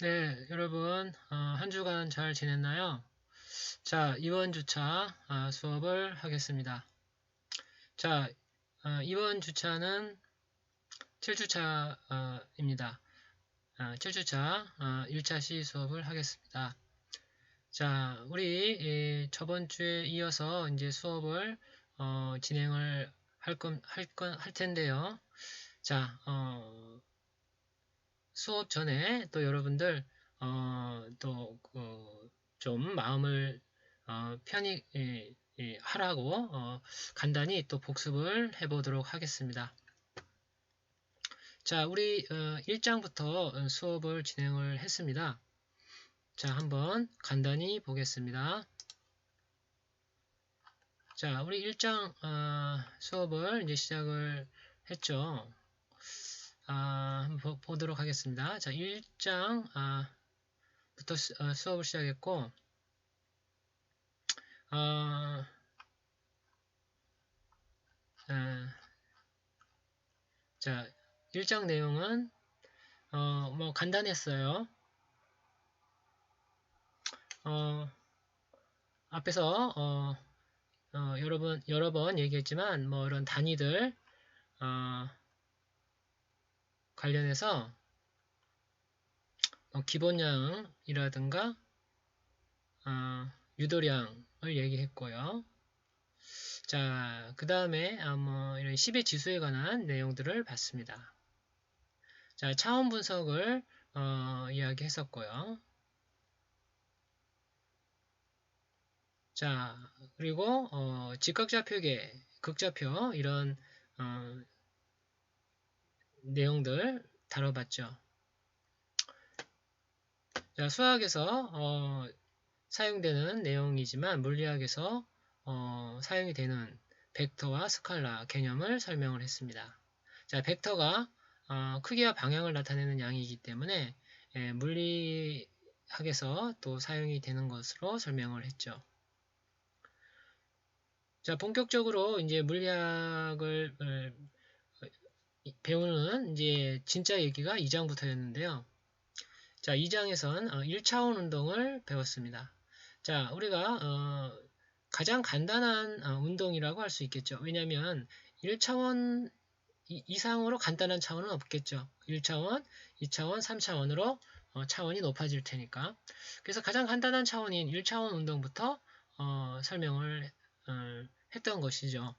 네, 여러분, 한 주간 잘 지냈나요? 자, 이번 주차 수업을 하겠습니다. 자, 이번 주차는 7주차입니다. 7주차 1차 시 수업을 하겠습니다. 자, 우리 저번 주에 이어서 이제 수업을 진행을 할 텐데요. 자, 수업 전에 또 여러분들 좀 마음을 편히 하라고 간단히 또 복습을 해보도록 하겠습니다. 자, 우리 1장부터 수업을 진행을 했습니다. 자, 한번 간단히 보겠습니다. 자, 우리 1장 수업을 이제 시작을 했죠. 한번 보도록 하겠습니다. 자, 1장 부터 수업을 시작했고, 어, 자, 1장 내용은 뭐 간단했어요. 앞에서 여러 번 얘기했지만 뭐 이런 단위들 관련해서 기본량이라든가 유도량을 얘기했고요. 자, 그 다음에 뭐 이런 10의 지수에 관한 내용들을 봤습니다. 자, 차원 분석을 이야기했었고요. 자, 그리고 직각좌표계, 극좌표 이런 내용들 다뤄봤죠. 자, 수학에서 사용되는 내용이지만 물리학에서 사용이 되는 벡터와 스칼라 개념을 설명을 했습니다. 자, 벡터가 크기와 방향을 나타내는 양이기 때문에 물리학에서 또 사용이 되는 것으로 설명을 했죠. 자, 본격적으로 이제 물리학을 배우는 이제 진짜 얘기가 2장부터였는데요. 자, 2장에선 1차원 운동을 배웠습니다. 자, 우리가 가장 간단한 운동이라고 할 수 있겠죠. 왜냐하면 1차원 이상으로 간단한 차원은 없겠죠. 1차원, 2차원, 3차원으로 차원이 높아질 테니까. 그래서 가장 간단한 차원인 1차원 운동부터 설명을 했던 것이죠.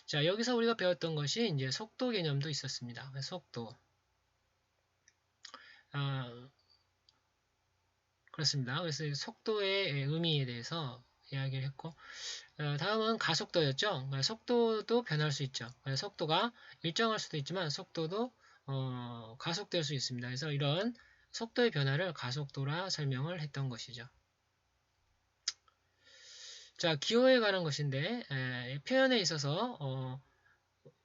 자, 여기서 우리가 배웠던 것이 이제 속도 개념도 있었습니다. 속도. 그렇습니다. 그래서 속도의 의미에 대해서 이야기를 했고, 다음은 가속도였죠. 그러니까 속도도 변할 수 있죠. 속도가 일정할 수도 있지만 속도도 가속될 수 있습니다. 그래서 이런 속도의 변화를 가속도라 설명을 했던 것이죠. 자, 기호에 관한 것인데 표현에 있어서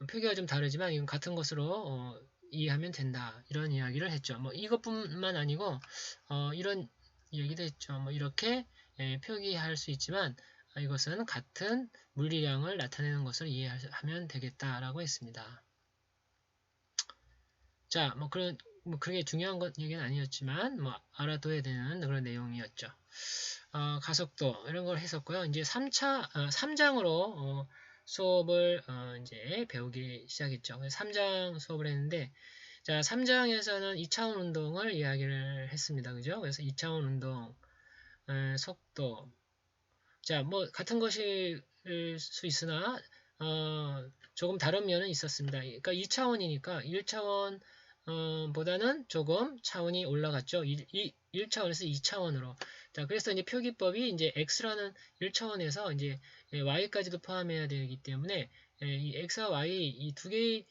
표기가 좀 다르지만 이건 같은 것으로 이해하면 된다. 이런 이야기를 했죠. 뭐 이것뿐만 아니고 이런 얘기도 했죠. 뭐 이렇게 표기할 수 있지만 이것은 같은 물리량을 나타내는 것을 이해하면 되겠다라고 했습니다. 자, 뭐 그게 중요한 얘기는 아니었지만 뭐 알아둬야 되는 그런 내용이었죠. 가속도 이런 걸 했었고요. 이제 3장으로 수업을 이제 배우기 시작했죠. 3장 수업을 했는데 자, 3장에서는 2차원 운동을 이야기를 했습니다. 그죠? 그래서 2차원 운동, 속도. 자, 뭐 같은 것일 수 있으나 조금 다른 면은 있었습니다. 그러니까 2차원이니까 1차원 보다는 조금 차원이 올라갔죠. 1차원에서 2차원으로. 자, 그래서 이제 표기법이 이제 x라는 1차원에서 이제 y까지도 포함해야 되기 때문에 이 x와 y 이 두 개의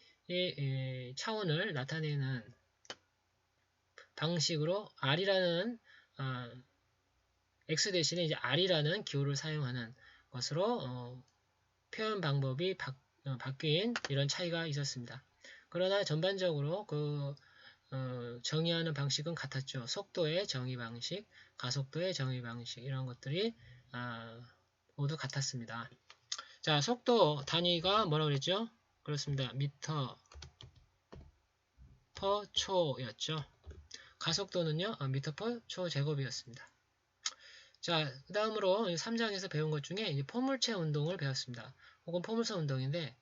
차원을 나타내는 방식으로 r이라는 x 대신에 이제 r이라는 기호를 사용하는 것으로 표현 방법이 바뀐 이런 차이가 있었습니다. 그러나 전반적으로 정의하는 방식은 같았죠. 속도의 정의 방식, 가속도의 정의 방식 이런 것들이 모두 같았습니다. 자, 속도 단위가 뭐라고 그랬죠? 그렇습니다. 미터 퍼 초였죠. 가속도는요, 미터/초 제곱이었습니다. 자, 그 다음으로 3장에서 배운 것 중에 이제 포물체 운동을 배웠습니다. 혹은 포물선 운동인데,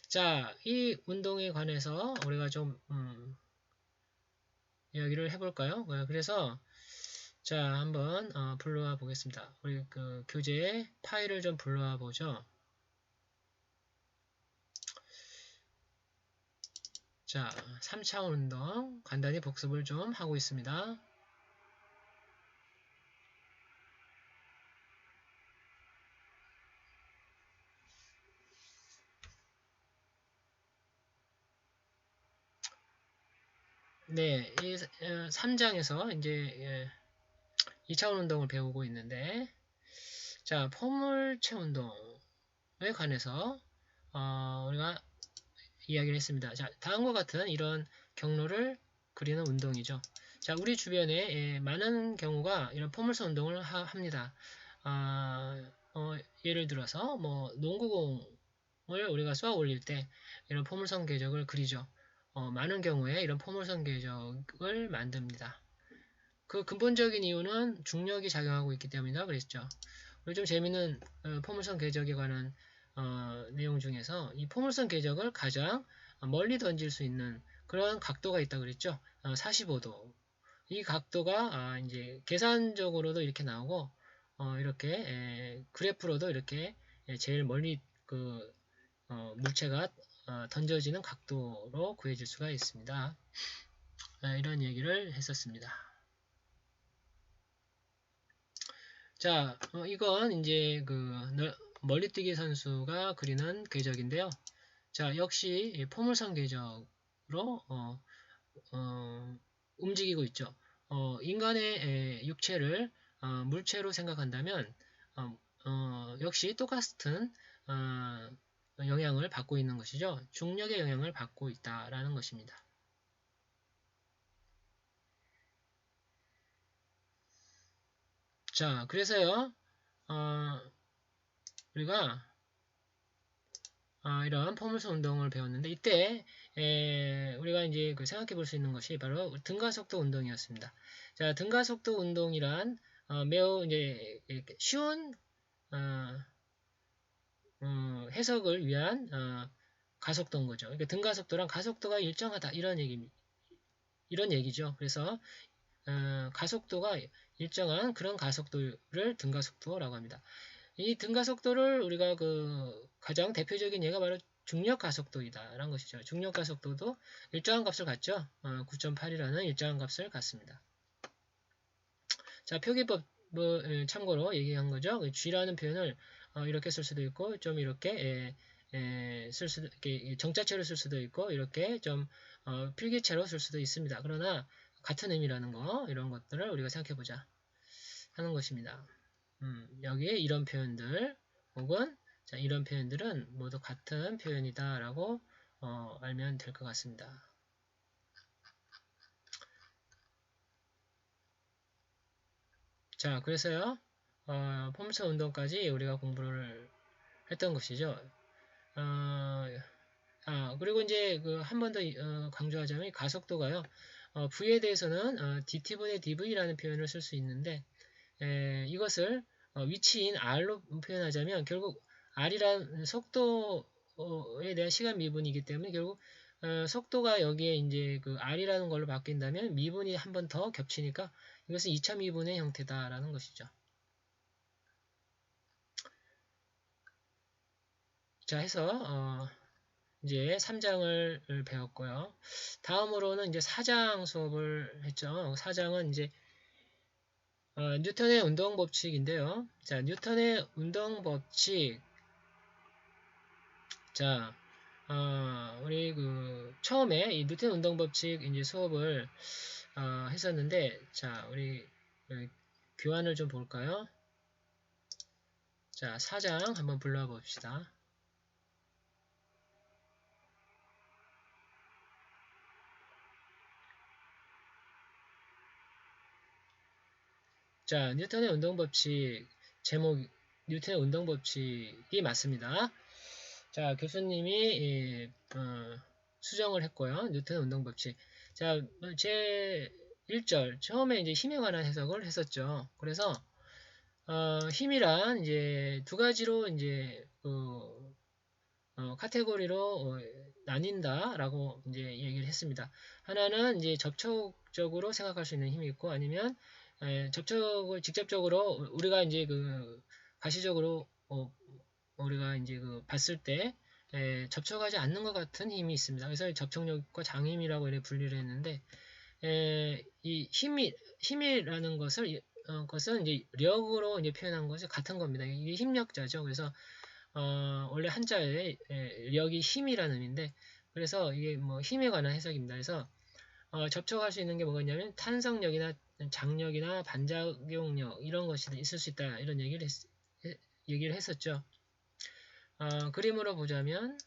자, 이 운동에 관해서 우리가 좀 이야기를 해볼까요? 그래서 자, 한번 불러와 보겠습니다. 우리 그 교재 파일을 좀 불러와 보죠. 자, 3차원 운동 간단히 복습을 좀 하고 있습니다. 네, 이 3장에서 이제 2차원 운동을 배우고 있는데, 자, 포물체 운동에 관해서 우리가 이야기를 했습니다. 자, 다음과 같은 이런 경로를 그리는 운동이죠. 자, 우리 주변에 많은 경우가 이런 포물선 운동을 합니다. 예를 들어서 뭐 농구공을 우리가 쏘아 올릴 때 이런 포물선 궤적을 그리죠. 많은 경우에 이런 포물선 궤적을 만듭니다. 그 근본적인 이유는 중력이 작용하고 있기 때문이다 그랬죠. 그리고 좀 재밌는 포물선 궤적에 관한 내용 중에서 이 포물선 궤적을 가장 멀리 던질 수 있는 그런 각도가 있다고 그랬죠. 45도. 이 각도가 이제 계산적으로도 이렇게 나오고 이렇게 그래프로도 이렇게 제일 멀리 그 물체가 던져지는 각도로 구해질 수가 있습니다. 이런 얘기를 했었습니다. 자, 이건 이제 그 멀리뛰기 선수가 그리는 궤적인데요. 자, 역시 포물선 궤적으로 움직이고 있죠. 인간의 육체를 물체로 생각한다면 역시 똑같은 영향을 받고 있는 것이죠. 중력의 영향을 받고 있다라는 것입니다. 자, 그래서요, 우리가 이런 포물선 운동을 배웠는데 이때 우리가 이제 생각해 볼 수 있는 것이 바로 등가속도 운동이었습니다. 자, 등가속도 운동이란 매우 이제 쉬운 해석을 위한 가속도인 거죠. 그러니까 등가속도란 가속도가 일정하다 이런 얘기죠. 그래서 가속도가 일정한 그런 가속도를 등가속도라고 합니다. 이 등가속도를 우리가 가장 대표적인 예가 바로 중력 가속도이다라는 것이죠. 중력 가속도도 일정한 값을 갖죠. 9.8이라는 일정한 값을 갖습니다. 자, 표기법 참고로 얘기한 거죠. G라는 표현을 이렇게 쓸 수도 있고 좀 이렇게 쓸 수도 이렇게 정자체로 쓸 수도 있고 이렇게 좀 필기체로 쓸 수도 있습니다. 그러나 같은 의미라는 거 이런 것들을 우리가 생각해 보자 하는 것입니다. 여기에 이런 표현들 혹은 자, 이런 표현들은 모두 같은 표현이다 라고 알면 될 것 같습니다. 자, 그래서요 포물선 운동까지 우리가 공부를 했던 것이죠. 그리고 이제 한 번 더 강조하자면 가속도가요. V에 대해서는 dt분의 dv라는 표현을 쓸 수 있는데 이것을 위치인 r로 표현하자면 결국 r이란 속도에 대한 시간 미분이기 때문에 결국 속도가 여기에 이제 r이라는 걸로 바뀐다면 미분이 한 번 더 겹치니까 이것은 2차 미분의 형태다라는 것이죠. 자, 해서 이제 3장을 배웠고요. 다음으로는 이제 4장 수업을 했죠. 4장은 이제 뉴턴의 운동 법칙인데요. 자, 뉴턴의 운동 법칙. 자, 우리 처음에 이 뉴턴 운동 법칙 이제 수업을 했었는데, 자, 우리 교환을 좀 볼까요? 자, 4장 한번 불러 봅시다. 자, 뉴턴의 운동 법칙 제목 뉴턴의 운동 법칙이 맞습니다. 자, 교수님이 수정을 했고요. 뉴턴의 운동 법칙. 자, 제 1절 처음에 이제 힘에 관한 해석을 했었죠. 그래서 힘이란 이제 두 가지로 이제 카테고리로 나뉜다라고 이제 얘기를 했습니다. 하나는 이제 접촉적으로 생각할 수 있는 힘이 있고 아니면 접촉을 직접적으로 우리가 이제 가시적으로 우리가 이제 봤을 때 접촉하지 않는 것 같은 힘이 있습니다. 그래서 접촉력과 장힘이라고 이렇게 분리를 했는데 이 힘이라는 것은 이제 력으로 이제 표현한 것이 같은 겁니다. 이게 힘력자죠. 그래서 원래 한자에 력이 힘이라는 의미인데 그래서 이게 뭐 힘에 관한 해석입니다. 그래서 접촉할 수 있는 게 뭐가 있냐면 탄성력이나 장력이나 반작용력 이런 것이 있을 수 있다 이런 얘기를 했었죠. 그림으로 보자면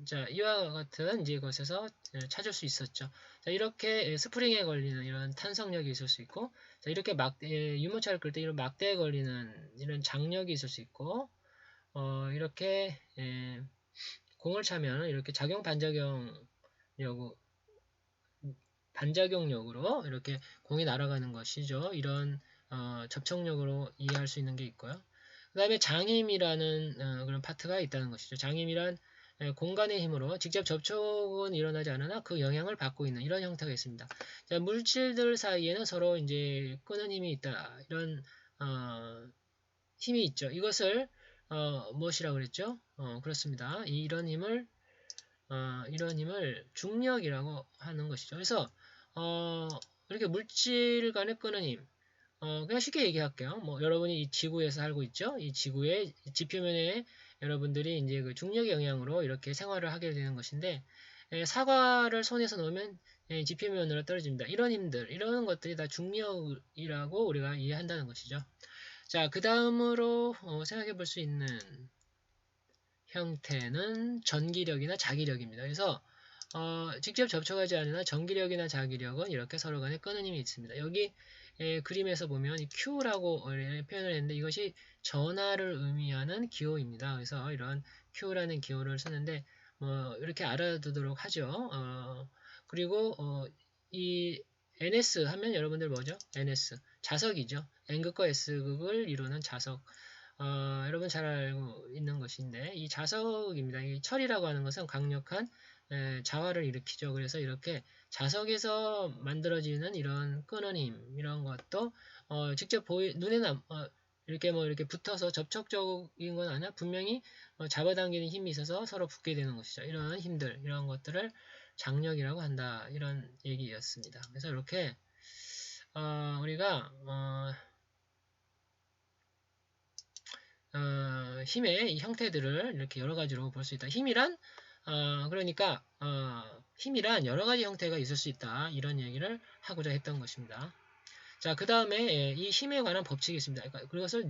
자 이와 같은 이제 것에서 찾을 수 있었죠. 자 이렇게 스프링에 걸리는 이런 탄성력이 있을 수 있고 자 이렇게 유모차를 끌 때 이런 막대에 걸리는 이런 장력이 있을 수 있고 이렇게 공을 차면 이렇게 반작용력으로 이렇게 공이 날아가는 것이죠. 이런 접촉력으로 이해할 수 있는 게 있고요. 그 다음에 장힘이라는 그런 파트가 있다는 것이죠. 장힘이란 공간의 힘으로 직접 접촉은 일어나지 않으나 그 영향을 받고 있는 이런 형태가 있습니다. 자, 물질들 사이에는 서로 이제 끄는 힘이 있다. 이런 힘이 있죠. 이것을 무엇이라고 그랬죠? 그렇습니다. 이런 힘을 중력이라고 하는 것이죠. 그래서 이렇게 물질 간의 끄는 힘 그냥 쉽게 얘기할게요. 뭐 여러분이 이 지구에서 살고 있죠. 이 지구의 지표면에 여러분들이 이제 그 중력의 영향으로 이렇게 생활을 하게 되는 것인데 사과를 손에서 놓으면 지표면으로 떨어집니다. 이런 힘들, 이런 것들이 다 중력이라고 우리가 이해한다는 것이죠. 자, 그 다음으로 생각해 볼 수 있는 형태는 전기력이나 자기력입니다. 그래서 직접 접촉하지 않으나 전기력이나 자기력은 이렇게 서로 간에 끄는 힘이 있습니다. 여기 그림에서 보면 이 Q라고 표현을 했는데 이것이 전하를 의미하는 기호입니다. 그래서 이런 Q라는 기호를 쓰는데 뭐 이렇게 알아두도록 하죠. 그리고 이 NS 하면 여러분들 뭐죠? NS 자석이죠. N극과 S극을 이루는 자석. 여러분 잘 알고 있는 것인데 이 자석입니다. 이 철이라고 하는 것은 강력한 자화를 일으키죠. 그래서 이렇게 자석에서 만들어지는 이런 끄는 힘 이런 것도 직접 이렇게 이렇게 붙어서 접촉적인 건 아니라 분명히 잡아당기는 힘이 있어서 서로 붙게 되는 것이죠. 이런 힘들 이런 것들을 장력이라고 한다 이런 얘기였습니다. 그래서 이렇게 우리가 힘의 형태들을 이렇게 여러 가지로 볼 수 있다. 힘이란 여러 가지 형태가 있을 수 있다. 이런 얘기를 하고자 했던 것입니다. 자, 그 다음에 이 힘에 관한 법칙이 있습니다. 그러니까 그것을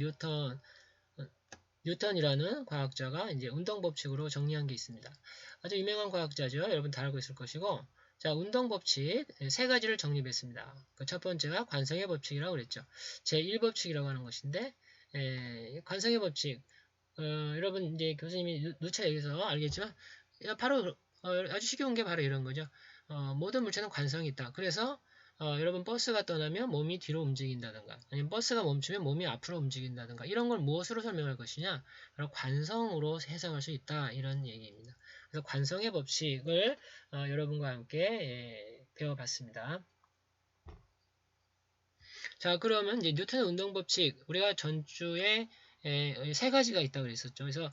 뉴턴이라는 과학자가 이제 운동 법칙으로 정리한 게 있습니다. 아주 유명한 과학자죠. 여러분 다 알고 있을 것이고, 자, 운동 법칙 세 가지를 정립했습니다. 그 첫 번째가 관성의 법칙이라고 그랬죠. 제1법칙이라고 하는 것인데, 관성의 법칙, 여러분 이제 교수님이 누차 여기서 알겠지만, 바로 아주 쉽게 온 게 바로 이런 거죠. 모든 물체는 관성이 있다. 그래서 여러분 버스가 떠나면 몸이 뒤로 움직인다든가 아니면 버스가 멈추면 몸이 앞으로 움직인다든가 이런 걸 무엇으로 설명할 것이냐 바로 관성으로 해석할 수 있다 이런 얘기입니다. 그래서 관성의 법칙을 여러분과 함께 배워봤습니다. 자 그러면 이제 뉴턴의 운동 법칙 우리가 전주에 세 가지가 있다고 그랬었죠. 그래서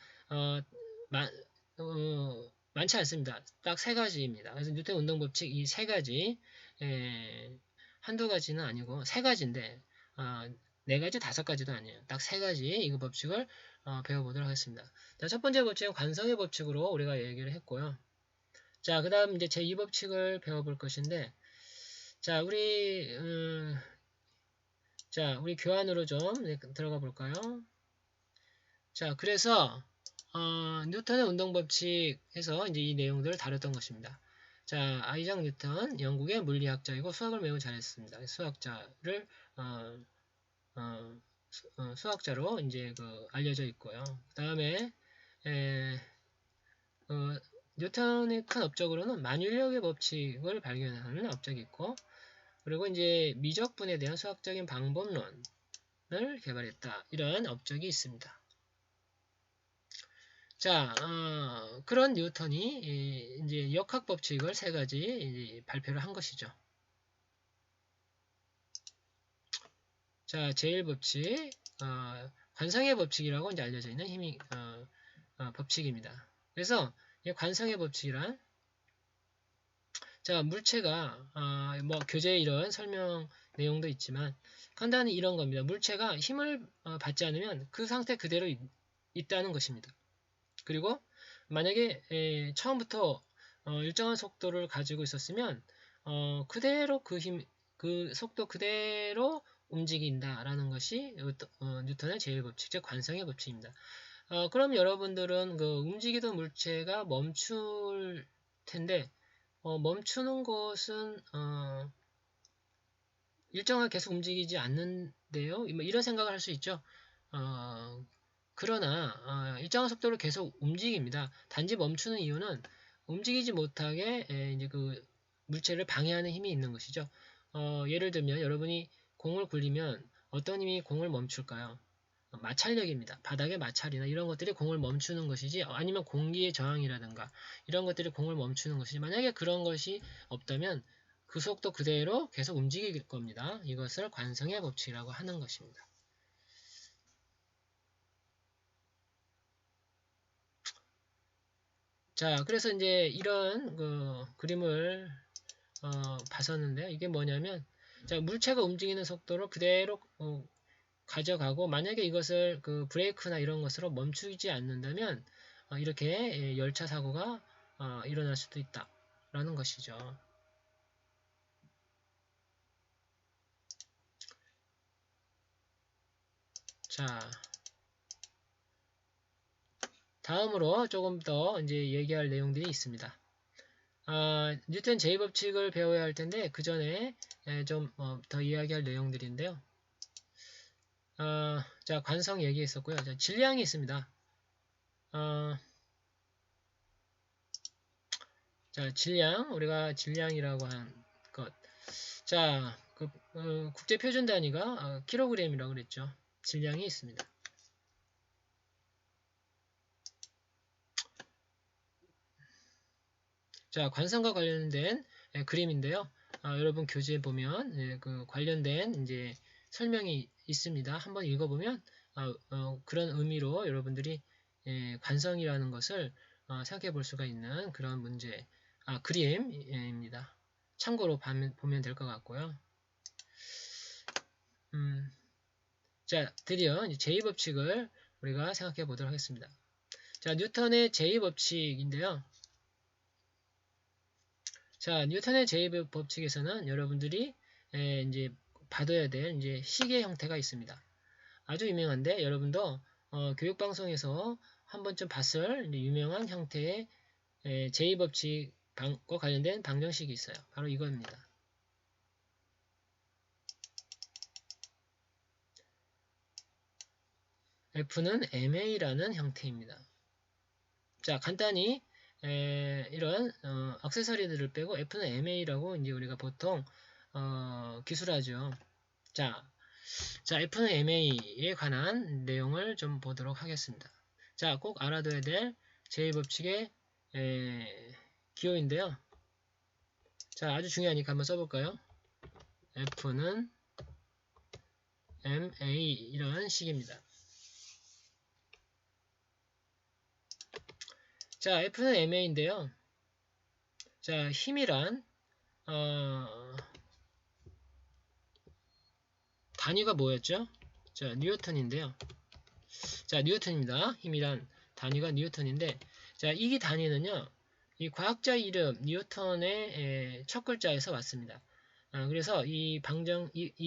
많지 않습니다. 딱 세 가지입니다. 그래서 뉴턴 운동 법칙 이 세 가지 한두 가지는 아니고 세 가지인데 네 가지 다섯 가지도 아니에요. 딱 세 가지 이 법칙을 배워보도록 하겠습니다. 자, 첫 번째 법칙은 관성의 법칙으로 우리가 얘기를 했고요. 자, 그 다음 이제 제2 법칙을 배워볼 것인데 자, 우리 교환으로 좀 들어가 볼까요? 자, 그래서 뉴턴의 운동 법칙에서 이제 이 내용들을 다뤘던 것입니다. 자, 아이작 뉴턴, 영국의 물리학자이고 수학을 매우 잘했습니다. 수학자로 이제 알려져 있고요. 그 다음에 뉴턴의 큰 업적으로는 만유력의 법칙을 발견하는 업적이 있고, 그리고 이제 미적분에 대한 수학적인 방법론을 개발했다. 이러한 업적이 있습니다. 자, 그런 뉴턴이 이제 역학 법칙을 세 가지 발표를 한 것이죠. 자, 제1법칙, 관성의 법칙이라고 이제 알려져 있는 힘이, 법칙입니다. 그래서 이 관성의 법칙이란, 자, 물체가, 뭐, 교재 이런 설명 내용도 있지만, 간단히 이런 겁니다. 물체가 힘을 받지 않으면 그 상태 그대로 있다는 것입니다. 그리고 만약에 처음부터 일정한 속도를 가지고 있었으면 그대로 그 속도 그대로 움직인다라는 것이 뉴턴의 제1법칙, 즉 관성의 법칙입니다. 그럼 여러분들은 그 움직이던 물체가 멈출 텐데 멈추는 것은 일정하게 계속 움직이지 않는데요. 뭐 이런 생각을 할 수 있죠. 그러나 일정한 속도로 계속 움직입니다. 단지 멈추는 이유는 움직이지 못하게 이제 그 물체를 방해하는 힘이 있는 것이죠. 예를 들면 여러분이 공을 굴리면 어떤 힘이 공을 멈출까요? 마찰력입니다. 바닥의 마찰이나 이런 것들이 공을 멈추는 것이지, 아니면 공기의 저항이라든가 이런 것들이 공을 멈추는 것이지, 만약에 그런 것이 없다면 그 속도 그대로 계속 움직일 겁니다. 이것을 관성의 법칙이라고 하는 것입니다. 자, 그래서 이제 이런 그 그림을 봤었는데요. 이게 뭐냐면, 자, 물체가 움직이는 속도를 그대로 가져가고, 만약에 이것을 그 브레이크나 이런 것으로 멈추지 않는다면 이렇게 열차 사고가 일어날 수도 있다라는 것이죠. 자, 다음으로 조금 더 이제 얘기할 내용들이 있습니다. 뉴턴 제2법칙을 배워야 할 텐데 그 전에 좀 더 이야기할 내용들인데요. 자, 관성 얘기했었고요. 자, 질량이 있습니다. 자, 질량, 우리가 질량이라고 한 것. 자, 그 국제 표준 단위가 킬로그램이라고 그랬죠. 질량이 있습니다. 자, 관성과 관련된 그림인데요. 여러분 교재에 보면 그 관련된 이제 설명이 있습니다. 한번 읽어보면 그런 의미로 여러분들이 관성이라는 것을 생각해 볼 수가 있는 그런 문제, 그림입니다. 참고로 보면 될 것 같고요. 자, 드디어 제2법칙을 우리가 생각해 보도록 하겠습니다. 자, 뉴턴의 제2법칙인데요. 자, 뉴턴의 제2법칙에서는 여러분들이 이제 받아야 될 이제 시계 형태가 있습니다. 아주 유명한데 여러분도 교육방송에서 한 번쯤 봤을 유명한 형태의 제2법칙과 관련된 방정식이 있어요. 바로 이겁니다. F는 MA라는 형태입니다. 자, 간단히 이런 액세서리들을 빼고 F는 MA라고 이제 우리가 보통 기술하죠. 자, F는 MA에 관한 내용을 좀 보도록 하겠습니다. 자, 꼭 알아둬야 될 제2법칙의 기호인데요. 자, 아주 중요하니까 한번 써볼까요? F는 MA 이런 식입니다. 자, F는 MA인데요. 자, 힘이란 단위가 뭐였죠? 자, 뉴턴인데요. 자, 뉴턴입니다. 힘이란 단위가 뉴턴인데, 자, 이 단위는요, 이 과학자 이름 뉴턴의 첫 글자에서 왔습니다. 그래서 이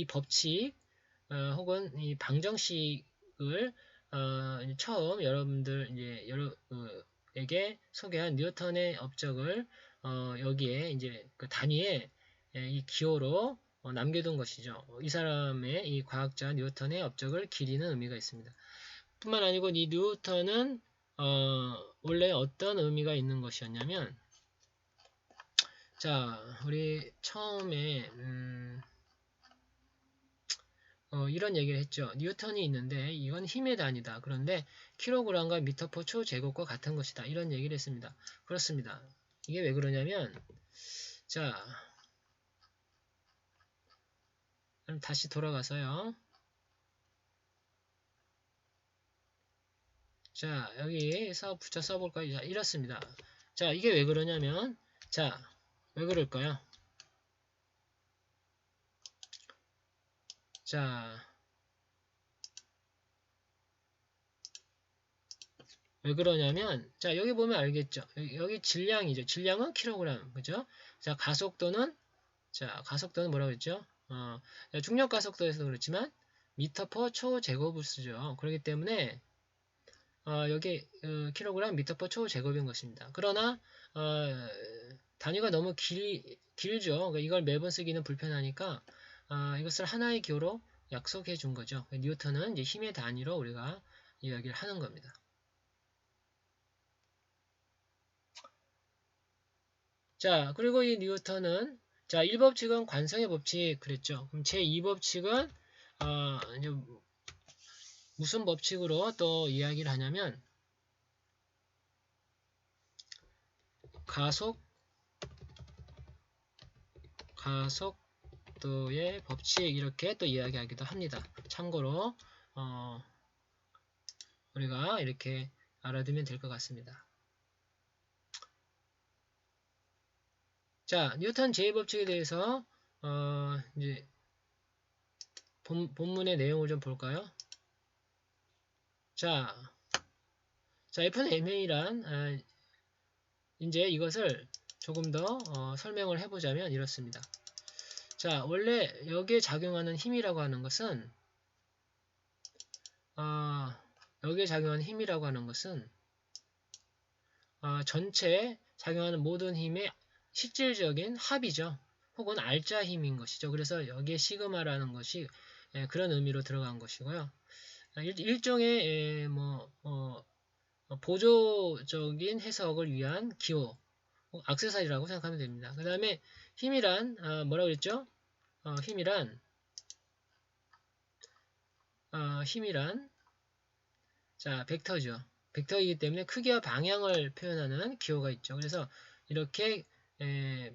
법칙, 혹은 이 방정식을 처음 여러분들 이제 여러에게 소개한 뉴턴의 업적을 여기에 이제 그 단위에 이 기호로 남겨둔 것이죠. 이 사람의 이 과학자 뉴턴의 업적을 기리는 의미가 있습니다. 뿐만 아니고 이 뉴턴은 원래 어떤 의미가 있는 것이었냐면, 자, 우리 처음에 이런 얘기를 했죠. 뉴턴이 있는데 이건 힘의 단위다. 그런데 킬로그램과 미터퍼 초제곱과 같은 것이다. 이런 얘기를 했습니다. 그렇습니다. 이게 왜 그러냐면, 자, 그럼 다시 돌아가서요. 자, 여기서 붙여 써볼까요? 자, 이렇습니다. 자, 이게 왜 그러냐면, 자, 왜 그럴까요? 자, 왜 그러냐면, 자, 여기 보면 알겠죠? 여기 질량이죠. 질량은 킬로그램, 그죠? 자, 가속도는, 자, 가속도는 뭐라고 했죠? 중력 가속도에서 그렇지만, 미터 퍼 초제곱을 쓰죠. 그렇기 때문에, 여기, 킬로그램 미터 퍼 초제곱인 것입니다. 그러나, 단위가 너무 길죠. 그러니까 이걸 매번 쓰기는 불편하니까, 이것을 하나의 기호로 약속해 준 거죠. 뉴턴은 이제 힘의 단위로 우리가 이야기를 하는 겁니다. 자, 그리고 이 뉴턴은, 자, 1법칙은 관성의 법칙 그랬죠. 그럼 제2법칙은 이제 무슨 법칙으로 또 이야기를 하냐면 가속도의 법칙 이렇게 또 이야기하기도 합니다. 참고로 우리가 이렇게 알아두면 될 것 같습니다. 자, 뉴턴 제2법칙에 대해서 이제 본문의 내용을 좀 볼까요? 자, FMA란 이제 이것을 조금 더 설명을 해보자면 이렇습니다. 자, 원래 여기에 작용하는 힘이라고 하는 것은 여기에 작용하는 힘이라고 하는 것은 전체에 작용하는 모든 힘의 실질적인 합이죠. 혹은 알짜 힘인 것이죠. 그래서 여기에 시그마라는 것이 그런 의미로 들어간 것이고요. 일종의 보조적인 해석을 위한 기호, 액세서리라고 생각하면 됩니다. 그 다음에 힘이란 뭐라고 그랬죠? 힘이란 자, 벡터죠. 벡터이기 때문에 크기와 방향을 표현하는 기호가 있죠. 그래서 이렇게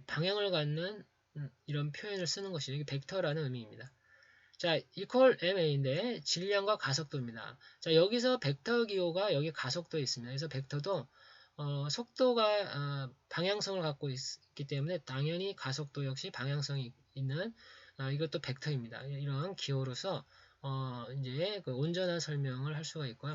방향을 갖는 이런 표현을 쓰는 것이 이게 벡터라는 의미입니다. 자, equal ma인데 질량과 가속도입니다. 자, 여기서 벡터 기호가 여기 가속도에 있습니다. 그래서 벡터도 속도가 방향성을 갖고 있기 때문에 당연히 가속도 역시 방향성이 있는 이것도 벡터입니다. 이런 기호로서 이제 그 온전한 설명을 할 수가 있고요.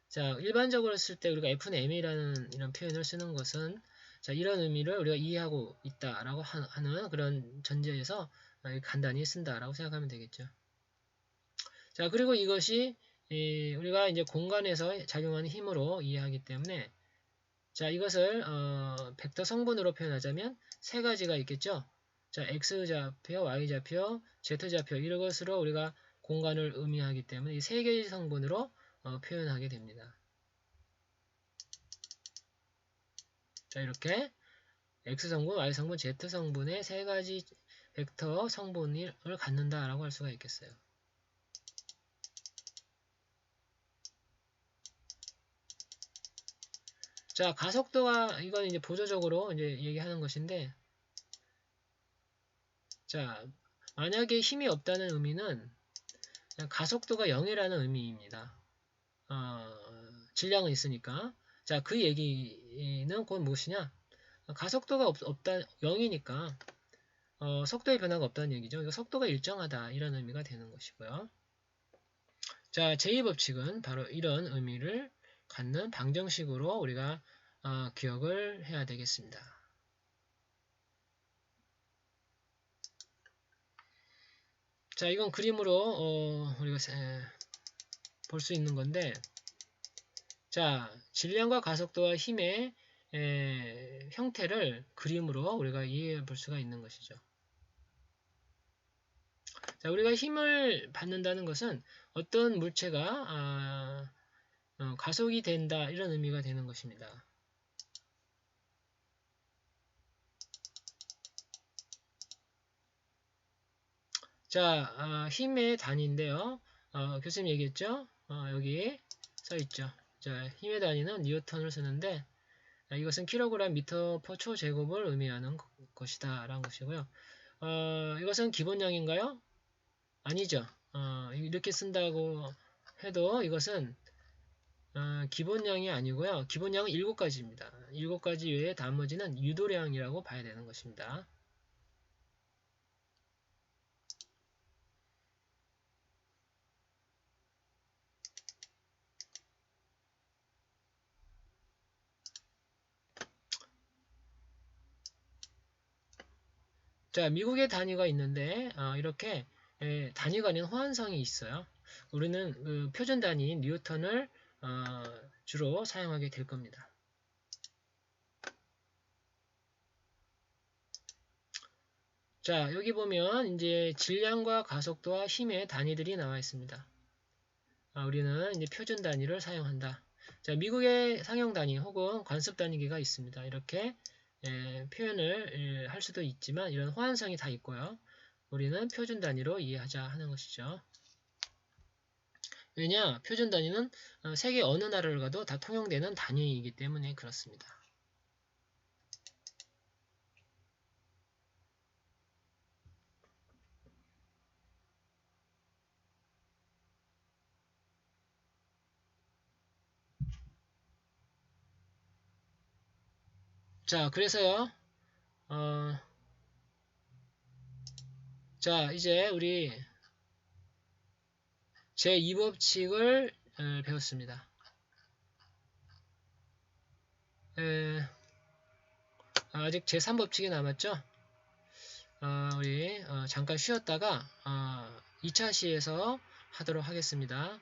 자, 일반적으로 쓸 때 우리가 F는 이런 표현을 쓰는 것은 자, 이런 의미를 우리가 이해하고 있다라고 하는 그런 전제에서 간단히 쓴다라고 생각하면 되겠죠. 자, 그리고 이것이 우리가 이제 공간에서 작용하는 힘으로 이해하기 때문에 자, 이것을 벡터 성분으로 표현하자면 세 가지가 있겠죠. 자, X좌표, Y좌표, Z좌표 이런 것으로 우리가 공간을 의미하기 때문에 이 세 개의 성분으로 표현하게 됩니다. 자, 이렇게 X성분, Y성분, Z성분의 세 가지 벡터 성분을 갖는다라고 할 수가 있겠어요. 자, 가속도가 이건 이제 보조적으로 이제 얘기하는 것인데, 자, 만약에 힘이 없다는 의미는 가속도가 0이라는 의미입니다. 질량은 있으니까. 자, 그 얘기는 그건 무엇이냐? 가속도가 없다, 0이니까 속도의 변화가 없다는 얘기죠. 이거 속도가 일정하다 이런 의미가 되는 것이고요. 자, 제2법칙은 바로 이런 의미를 갖는 방정식으로 우리가 기억을 해야 되겠습니다. 자, 이건 그림으로 우리가 볼 수 있는 건데, 자, 질량과 가속도와 힘의 형태를 그림으로 우리가 이해해 볼 수가 있는 것이죠. 자, 우리가 힘을 받는다는 것은 어떤 물체가 가속이 된다 이런 의미가 되는 것입니다. 자, 힘의 단위인데요. 교수님 얘기했죠? 여기 써 있죠. 자, 힘의 단위는 뉴턴을 쓰는데 이것은 킬로그램 미터 퍼 초제곱을 의미하는 것이다 라는 것이고요. 이것은 기본량인가요? 아니죠. 이렇게 쓴다고 해도 이것은 기본량이 아니고요. 기본량은 7가지입니다. 7가지 외에 나머지는 유도량이라고 봐야 되는 것입니다. 자, 미국의 단위가 있는데 이렇게 단위가 아닌 호환성이 있어요. 우리는 그 표준 단위인 뉴턴을 주로 사용하게 될 겁니다. 자, 여기 보면 이제 질량과 가속도와 힘의 단위들이 나와 있습니다. 우리는 이제 표준 단위를 사용한다. 자, 미국의 상용 단위 혹은 관습 단위계가 있습니다. 이렇게 표현을 할 수도 있지만 이런 호환성이 다 있고요. 우리는 표준 단위로 이해하자 하는 것이죠. 왜냐? 표준 단위는 세계 어느 나라를 가도 다 통용되는 단위이기 때문에 그렇습니다. 자, 그래서요. 자, 이제 우리 제2법칙을 배웠습니다. 아직 제3법칙이 남았죠? 우리 잠깐 쉬었다가 2차 시에서 하도록 하겠습니다.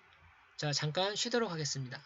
자, 잠깐 쉬도록 하겠습니다.